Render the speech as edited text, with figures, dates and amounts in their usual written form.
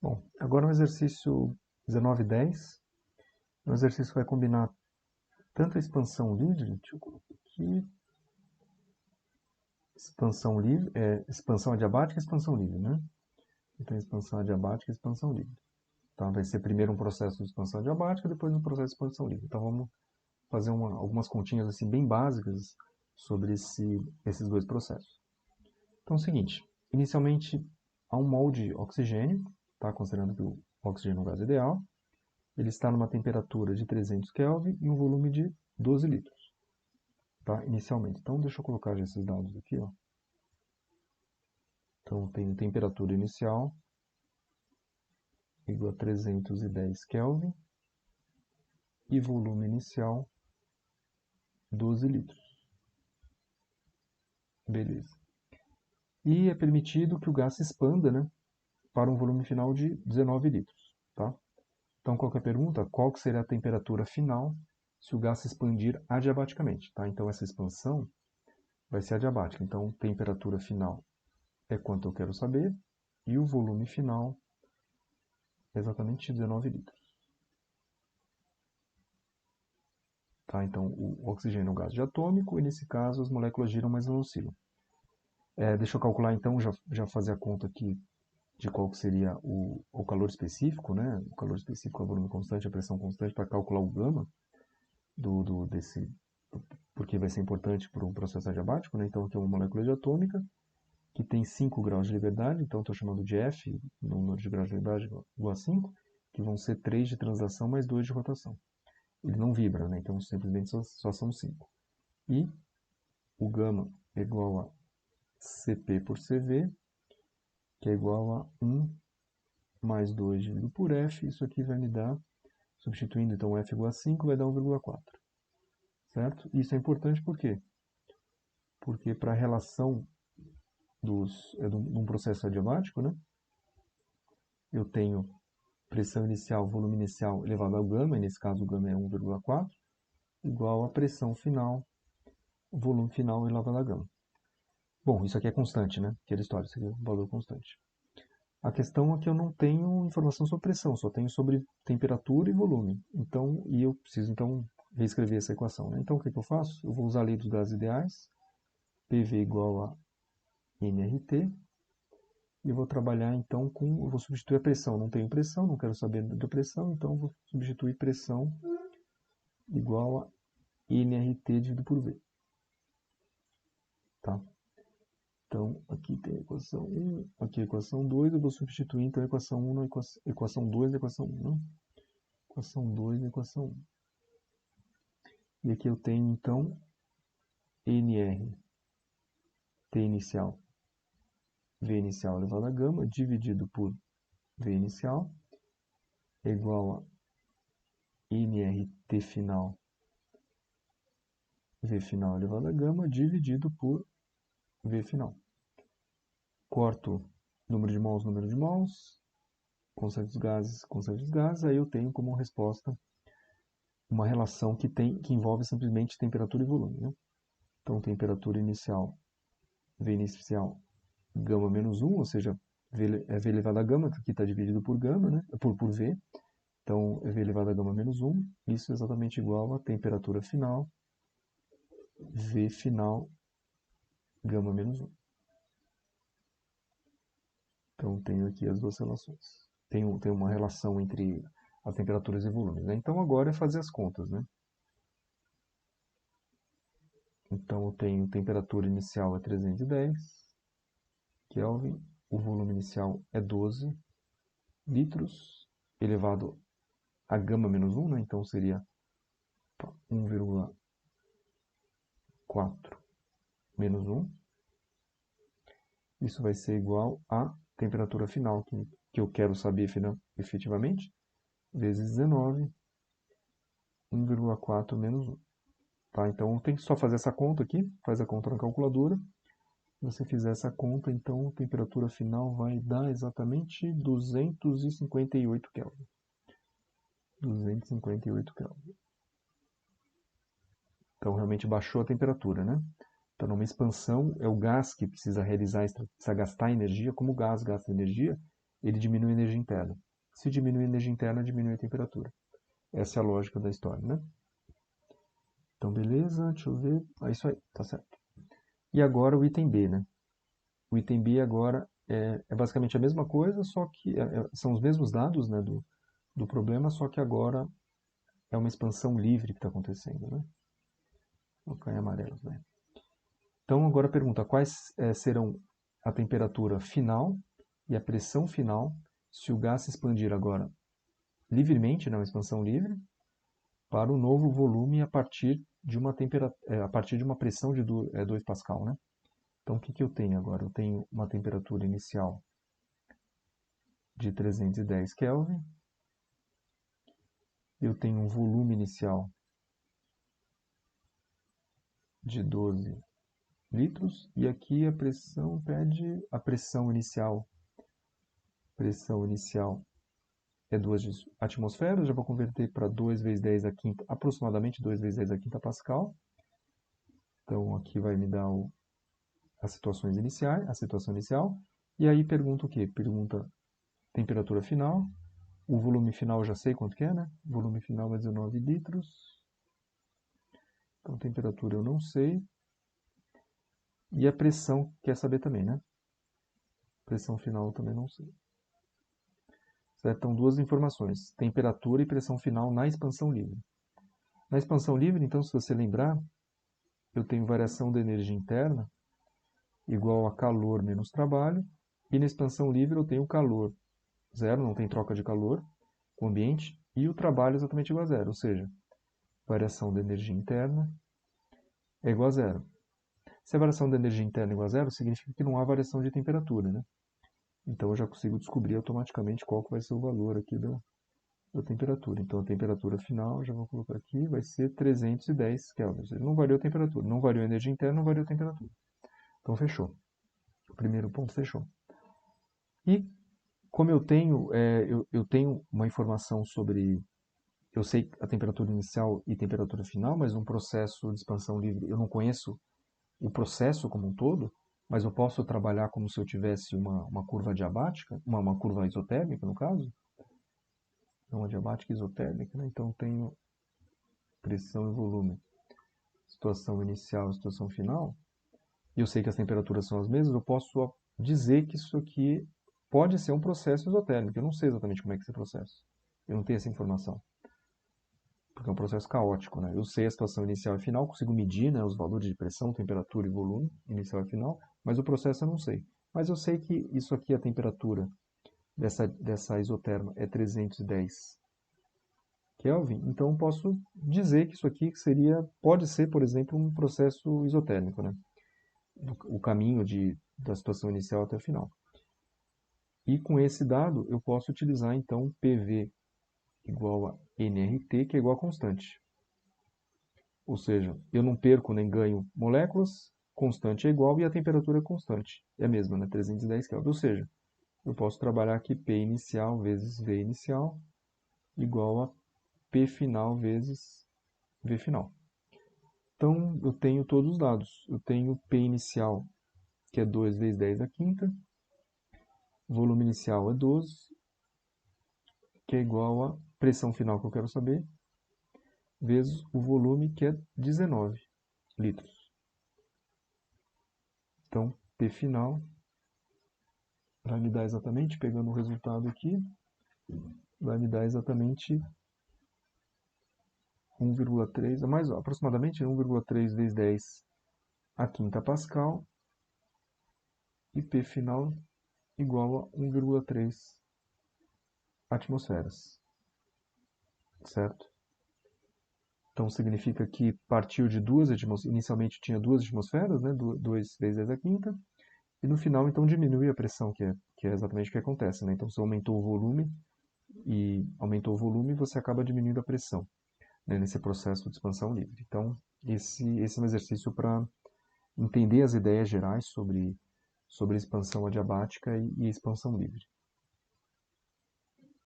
Bom, agora no exercício 19:10, o exercício vai combinar tanto a expansão livre, deixa eu colocar aqui, expansão livre, expansão adiabática e expansão livre, né? Então, expansão adiabática e expansão livre. Tá? Vai ser primeiro um processo de expansão adiabática, depois um processo de expansão livre. Então, vamos fazer algumas continhas assim bem básicas sobre esses dois processos. Então, é o seguinte, inicialmente há um mol de oxigênio, tá? Considerando que o oxigênio é um gás ideal, ele está numa temperatura de 300 Kelvin e um volume de 12 litros, tá? Inicialmente. Então, deixa eu colocar já esses dados aqui, ó. Então, tem temperatura inicial igual a 310 Kelvin e volume inicial 12 litros. Beleza. E é permitido que o gás se expanda, né, para um volume final de 19 litros, tá? Então, qualquer pergunta, qual que seria a temperatura final se o gás se expandir adiabaticamente, tá? Então, essa expansão vai ser adiabática. Então, temperatura final é quanto eu quero saber, e o volume final é exatamente 19 litros. Tá? Então, o oxigênio é um gás diatômico, e nesse caso as moléculas giram, mas não oscilam. Deixa eu calcular então, já fazer a conta aqui de qual que seria o calor específico, né? O calor específico é o volume constante, a pressão constante, para calcular o gama desse, porque vai ser importante para um processo adiabático, né? Então, aqui é uma molécula diatômica, que tem 5 graus de liberdade, então estou chamando de F, número de graus de liberdade igual a 5, que vão ser 3 de translação mais 2 de rotação. Ele não vibra, né? Então simplesmente só são 5. E o gama é igual a Cp por Cv, que é igual a 1 mais 2 dividido por F. Isso aqui vai me dar, substituindo então F igual a 5, vai dar 1,4. Certo? Isso é importante por quê? Porque para a relação de um processo adiabático, né? Eu tenho pressão inicial, volume inicial elevado ao gama, e nesse caso o gama é 1,4, igual a pressão final, volume final elevado a gama. Bom, isso aqui é constante, né? Aquela história, isso aqui é um valor constante. A questão é que eu não tenho informação sobre pressão, só tenho sobre temperatura e volume. Então, e eu preciso então reescrever essa equação, né? Então, o que eu faço? Eu vou usar a lei dos gases ideais, PV igual a nRT, e vou trabalhar então com, eu vou substituir a pressão. Não tenho pressão, não quero saber da pressão, então eu vou substituir pressão igual a nRT dividido por V. Tá? Então, aqui tem a equação 1, aqui a equação 2, eu vou substituir então a equação 1 na equação 2 na equação 1, né? Equação 2 na equação 1. E aqui eu tenho então nR, T inicial, V inicial elevado a gama, dividido por V inicial, é igual a nRT final, V final elevado a gama, dividido por V final. Corto número de mols, constante dos gases, aí eu tenho como resposta uma relação que envolve simplesmente temperatura e volume, né? Então, temperatura inicial, V inicial, gama menos 1, ou seja, V elevado a gama, que aqui está dividido por gama, né? por V. Então, é V elevado a gama menos 1. Isso é exatamente igual a temperatura final, V final, gama menos 1. Então, tenho aqui as duas relações. Tem uma relação entre as temperaturas e volumes, né? Então, agora é fazer as contas, né? Então, eu tenho temperatura inicial é 310 Kelvin, o volume inicial é 12 litros, elevado a gama menos 1, né? Então seria 1,4 menos 1. Isso vai ser igual à temperatura final que eu quero saber efetivamente, vezes 19, 1,4 menos 1. Tá? Então tem que só fazer essa conta aqui, faz a conta na calculadora. Se você fizer essa conta, então a temperatura final vai dar exatamente 258 Kelvin. 258 Kelvin. Então realmente baixou a temperatura, né? Então numa expansão é o gás que precisa realizar, precisa gastar energia, como o gás gasta energia, ele diminui a energia interna. Se diminui a energia interna, diminui a temperatura. Essa é a lógica da história, né? Então, beleza, deixa eu ver. É isso aí, tá certo. E agora o item B, né? O item B agora é basicamente a mesma coisa, só que são os mesmos dados, né, do problema, só que agora é uma expansão livre que está acontecendo, né? Vou colocar em amarelo, né? Então, agora a pergunta, quais serão a temperatura final e a pressão final se o gás se expandir agora livremente, né, uma expansão livre, para o novo volume a partir de uma pressão de 2 Pascal, né? Então, o que eu tenho agora? Eu tenho uma temperatura inicial de 310 Kelvin, eu tenho um volume inicial de 12 litros, e aqui a pressão pede a pressão inicial é 2 atmosferas, já vou converter para 2 vezes 10 a quinta, aproximadamente 2 vezes 10 a quinta Pascal. Então aqui vai me dar a situação inicial, e aí pergunta o quê? Pergunta temperatura final, o volume final eu já sei quanto que é, né? O volume final é 19 litros, então temperatura eu não sei, e a pressão quer saber também, né? Pressão final eu também não sei. Certo? Então, duas informações, temperatura e pressão final na expansão livre. Na expansão livre, então, se você lembrar, eu tenho variação da energia interna igual a calor menos trabalho, e na expansão livre eu tenho calor zero, não tem troca de calor com o ambiente, e o trabalho é exatamente igual a zero, ou seja, variação da energia interna é igual a zero. Se a variação da energia interna é igual a zero, significa que não há variação de temperatura, né? Então eu já consigo descobrir automaticamente qual que vai ser o valor aqui da temperatura. Então a temperatura final, já vou colocar aqui, vai ser 310 Kelvin. Não variou a temperatura, não variou a energia interna, não variou a temperatura. Então fechou. O primeiro ponto fechou. E como eu tenho uma informação sobre, eu sei a temperatura inicial e temperatura final, mas um processo de expansão livre, eu não conheço o processo como um todo, mas eu posso trabalhar como se eu tivesse uma curva adiabática, uma curva isotérmica, no caso. Não adiabática isotérmica, né? Então tenho pressão e volume, situação inicial e situação final, e eu sei que as temperaturas são as mesmas, eu posso dizer que isso aqui pode ser um processo isotérmico. Eu não sei exatamente como é que é esse processo. Eu não tenho essa informação. Porque é um processo caótico, né? Eu sei a situação inicial e final, consigo medir, né, os valores de pressão, temperatura e volume, inicial e final, mas o processo eu não sei. Mas eu sei que isso aqui, a temperatura dessa isoterma é 310 Kelvin, então eu posso dizer que isso aqui pode ser, por exemplo, um processo isotérmico, né? O caminho da situação inicial até o final. E com esse dado eu posso utilizar então PV igual a nRT, que é igual a constante. Ou seja, eu não perco nem ganho moléculas, constante é igual e a temperatura é constante. É a mesma, né? 310 Kelvin. Ou seja, eu posso trabalhar aqui P inicial vezes V inicial igual a P final vezes V final. Então, eu tenho todos os dados. Eu tenho P inicial, que é 2 vezes 10 a quinta. Volume inicial é 12, que é igual a pressão final que eu quero saber, vezes o volume, que é 19 litros. Então, P final vai me dar exatamente, pegando o resultado aqui, vai me dar exatamente 1,3, aproximadamente 1,3 vezes 10 a quinta Pascal, e P final igual a 1,3 atmosferas, certo? Então significa que partiu de duas atmosferas, inicialmente tinha 2 atmosferas, né? 2 vezes 10 a quinta, e no final então diminui a pressão, que é exatamente o que acontece, né? Então você aumentou o volume, você acaba diminuindo a pressão, né? Nesse processo de expansão livre. Então esse é um exercício para entender as ideias gerais sobre expansão adiabática e expansão livre.